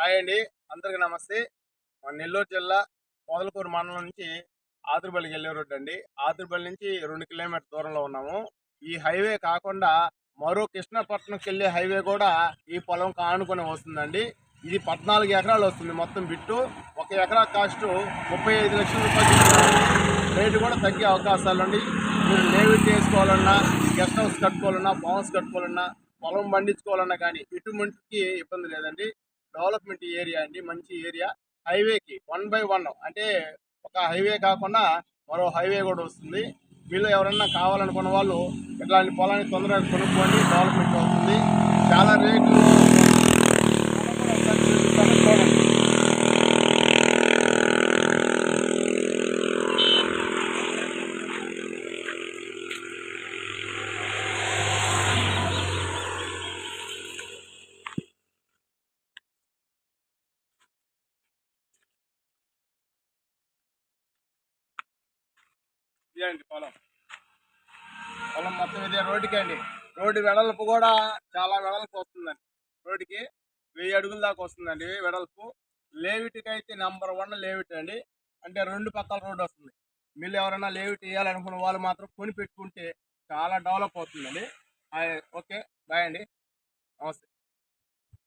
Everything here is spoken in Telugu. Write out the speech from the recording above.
హాయ్ అండి, అందరికీ నమస్తే. మన నెల్లూరు జిల్లా పొదలకూరు మండలం నుంచి ఆతురుపల్లికి వెళ్ళే రోడ్డు అండి. ఆతురుపల్లి నుంచి 2 కిలోమీటర్ దూరంలో ఉన్నాము. ఈ హైవే కాకుండా మరో కృష్ణపట్నంకి వెళ్ళే హైవే కూడా ఈ పొలం ఆనుకొని వస్తుందండి. ఇది 14 ఎకరాలు వస్తుంది మొత్తం బిట్టు. 1 ఎకరా కాస్ట్ 35 లక్షల రూపాయలు చెప్తున్నారు. రేటు కూడా తగ్గే అవకాశాలు అండి. మీరు లేవిట్ చేసుకోవాలన్నా, గెస్ట్ హౌస్ కట్టుకోవాలన్నా, ఫార్మ్స్ కట్టుకోవాలన్నా, పొలం పండించుకోవాలన్నా కానీ ఎటువంటికి ఇబ్బంది లేదండి. డెవలప్మెంట్ ఏరియా అండి, మంచి ఏరియా. హైవేకి 1/1 అంటే ఒక హైవే కాకుండా మరో హైవే కూడా వస్తుంది. వీళ్ళు ఎవరన్నా కావాలనుకున్న వాళ్ళు ఇట్లాంటి పొలాన్ని తొందరగా కొనుక్కోండి, డెవలప్మెంట్ అవుతుంది. చాలా రేట్లు చూడండి. ఇదండి పొలం మొత్తం ఇదే రోడ్డుకి అండి. రోడ్డు వెడల్పు కూడా చాలా వెడల్పు వస్తుందండి. రోడ్డుకి 1000 అడుగుల దాకా వస్తుందండి వెడల్పు. లేవిట్కి అయితే నెంబర్ 1 లేవిట్ అండి. అంటే 2 పక్కల రోడ్డు వస్తుంది. మీరు ఎవరైనా లేవిట్ వేయాలనుకున్న వాళ్ళు మాత్రం కొని పెట్టుకుంటే చాలా డెవలప్ అవుతుందండి. ఓకే, బాయ్ అండి, నమస్తే.